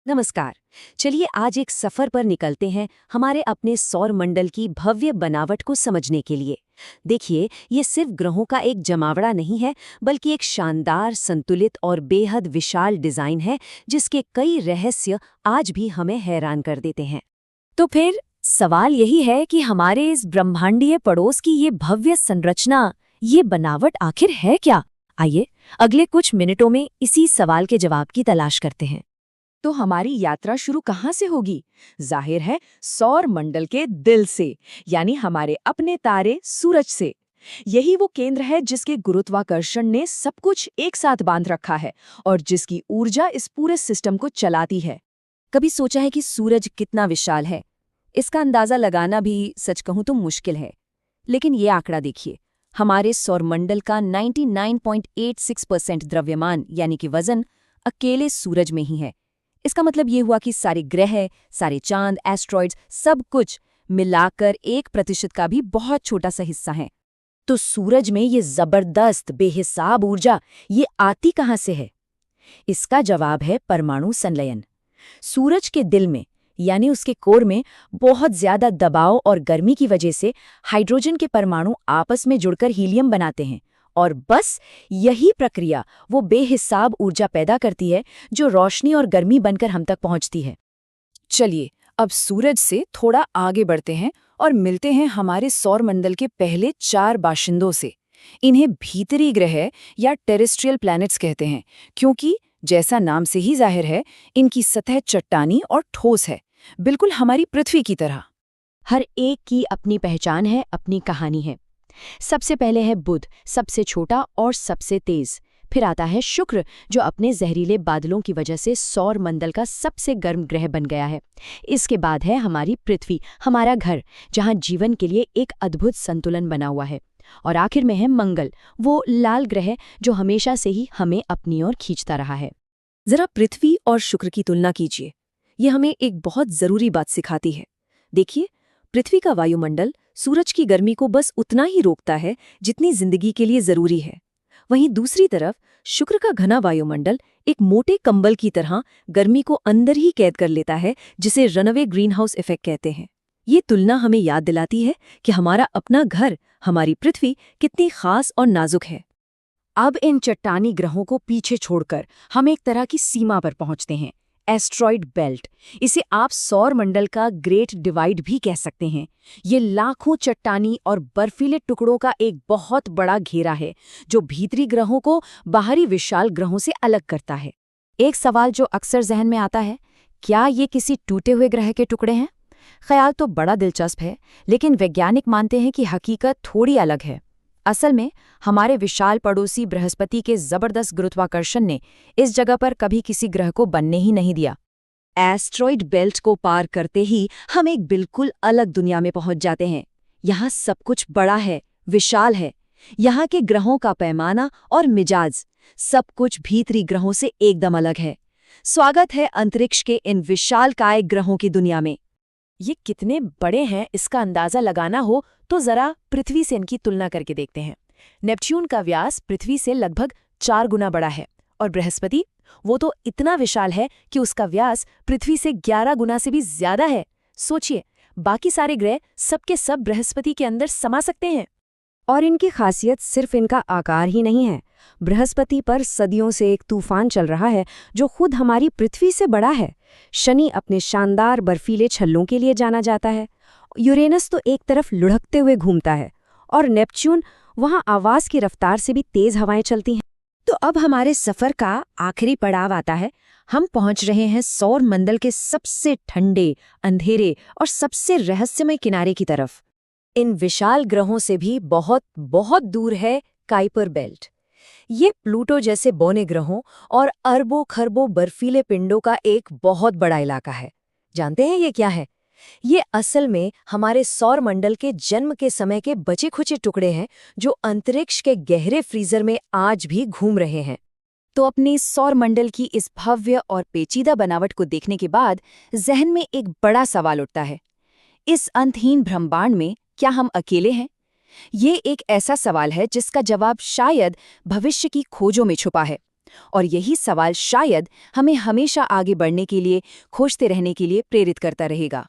नमस्कार। चलिए आज एक सफर पर निकलते हैं हमारे अपने सौर मंडल की भव्य बनावट को समझने के लिए। देखिए, ये सिर्फ ग्रहों का एक जमावड़ा नहीं है, बल्कि एक शानदार, संतुलित और बेहद विशाल डिजाइन है, जिसके कई रहस्य आज भी हमें हैरान कर देते हैं। तो फिर सवाल यही है कि हमारे इस ब्रह्मांडीय पड़ोस की ये भव्य संरचना, ये बनावट आखिर है क्या? आइए अगले कुछ मिनटों में इसी सवाल के जवाब की तलाश करते हैं। तो हमारी यात्रा शुरू कहाँ से होगी? जाहिर है सौर मंडल के दिल से, यानी हमारे अपने तारे सूरज से। यही वो केंद्र है जिसके गुरुत्वाकर्षण ने सब कुछ एक साथ बांध रखा है और जिसकी ऊर्जा इस पूरे सिस्टम को चलाती है। कभी सोचा है कि सूरज कितना विशाल है? इसका अंदाजा लगाना भी सच कहूं तो मुश्किल है। लेकिन ये आंकड़ा देखिए, हमारे सौरमंडल का 99.86% द्रव्यमान यानी कि वजन अकेले सूरज में ही है। इसका मतलब ये हुआ कि सारे ग्रह, सारे चांद, एस्ट्रॉइड्स, सब कुछ मिलाकर 1% का भी बहुत छोटा सा हिस्सा है। तो सूरज में ये जबरदस्त बेहिसाब ऊर्जा ये आती कहाँ से है? इसका जवाब है परमाणु संलयन। सूरज के दिल में यानी उसके कोर में बहुत ज्यादा दबाव और गर्मी की वजह से हाइड्रोजन के परमाणु आपस में जुड़कर हीलियम बनाते हैं, और बस यही प्रक्रिया वो बेहिसाब ऊर्जा पैदा करती है जो रोशनी और गर्मी बनकर हम तक पहुंचती है। चलिए अब सूरज से थोड़ा आगे बढ़ते हैं और मिलते हैं हमारे सौरमंडल के पहले 4 बाशिंदों से। इन्हें भीतरी ग्रह या टेरेस्ट्रियल प्लैनेट्स कहते हैं, क्योंकि जैसा नाम से ही जाहिर है, इनकी सतह चट्टानी और ठोस है, बिल्कुल हमारी पृथ्वी की तरह। हर एक की अपनी पहचान है, अपनी कहानी है। सबसे पहले है बुध, सबसे छोटा और सबसे तेज। फिर आता है शुक्र, जो अपने जहरीले बादलों की वजह से सौर मंडल का सबसे गर्म ग्रह बन गया है। इसके बाद है हमारी पृथ्वी, हमारा घर, जहां जीवन के लिए एक अद्भुत संतुलन बना हुआ है। और आखिर में है मंगल, वो लाल ग्रह जो हमेशा से ही हमें अपनी ओर खींचता रहा है। जरा पृथ्वी और शुक्र की तुलना कीजिए। ये हमें एक बहुत जरूरी बात सिखाती है। देखिए, पृथ्वी का वायुमंडल सूरज की गर्मी को बस उतना ही रोकता है जितनी जिंदगी के लिए जरूरी है। वहीं दूसरी तरफ शुक्र का घना वायुमंडल एक मोटे कंबल की तरह गर्मी को अंदर ही कैद कर लेता है, जिसे रनअवे ग्रीनहाउस इफेक्ट कहते हैं। ये तुलना हमें याद दिलाती है कि हमारा अपना घर, हमारी पृथ्वी कितनी खास और नाजुक है। अब इन चट्टानी ग्रहों को पीछे छोड़कर हम एक तरह की सीमा पर पहुंचते हैं, एस्ट्रॉइड बेल्ट। इसे आप सौर मंडल का ग्रेट डिवाइड भी कह सकते हैं। ये लाखों चट्टानी और बर्फीले टुकड़ों का एक बहुत बड़ा घेरा है जो भीतरी ग्रहों को बाहरी विशाल ग्रहों से अलग करता है। एक सवाल जो अक्सर जहन में आता है, क्या ये किसी टूटे हुए ग्रह के टुकड़े हैं? ख्याल तो बड़ा दिलचस्प है, लेकिन वैज्ञानिक मानते हैं कि हकीकत थोड़ी अलग है। असल में हमारे विशाल पड़ोसी बृहस्पति के जबरदस्त गुरुत्वाकर्षण ने इस जगह पर कभी किसी ग्रह को बनने ही नहीं दिया। एस्ट्रॉइड बेल्ट को पार करते ही हम एक बिल्कुल अलग दुनिया में पहुंच जाते हैं। यहाँ सब कुछ बड़ा है, विशाल है। यहाँ के ग्रहों का पैमाना और मिजाज, सब कुछ भीतरी ग्रहों से एकदम अलग है। स्वागत है अंतरिक्ष के इन विशालकाय ग्रहों की दुनिया में। ये कितने बड़े हैं, इसका अंदाजा लगाना हो तो जरा पृथ्वी से इनकी तुलना करके देखते हैं। नेपच्यून का व्यास पृथ्वी से लगभग 4 गुना बड़ा है, और बृहस्पति, वो तो इतना विशाल है कि उसका व्यास पृथ्वी से 11 गुना से भी ज्यादा है। सोचिए, बाकी सारे ग्रह सबके सब बृहस्पति के अंदर समा सकते हैं। और इनकी खासियत सिर्फ इनका आकार ही नहीं है। बृहस्पति पर सदियों से एक तूफान चल रहा है जो खुद हमारी पृथ्वी से बड़ा है। शनि अपने शानदार बर्फीले छल्लों के लिए जाना जाता है। यूरेनस तो एक तरफ लुढ़कते हुए घूमता है, और नेपच्यून, वहां आवाज की रफ्तार से भी तेज हवाएं चलती हैं। तो अब हमारे सफर का आखिरी पड़ाव आता है। हम पहुंच रहे हैं सौर मंडल के सबसे ठंडे, अंधेरे और सबसे रहस्यमय किनारे की तरफ। इन विशाल ग्रहों से भी बहुत बहुत दूर है काइपर बेल्ट। ये प्लूटो जैसे बौने ग्रहों और अरबों खरबों बर्फीले पिंडों का एक बहुत बड़ा इलाका है। जानते हैं ये क्या है? ये असल में हमारे सौर मंडल के जन्म के समय के बचे खुचे टुकड़े हैं जो अंतरिक्ष के गहरे फ्रीजर में आज भी घूम रहे हैं। तो अपनी सौर मंडल की इस भव्य और पेचीदा बनावट को देखने के बाद जहन में एक बड़ा सवाल उठता है, इस अंतहीन ब्रह्मांड में क्या हम अकेले हैं? ये एक ऐसा सवाल है जिसका जवाब शायद भविष्य की खोजों में छुपा है। और यही सवाल शायद हमें हमेशा आगे बढ़ने के लिए, खोजते रहने के लिए प्रेरित करता रहेगा।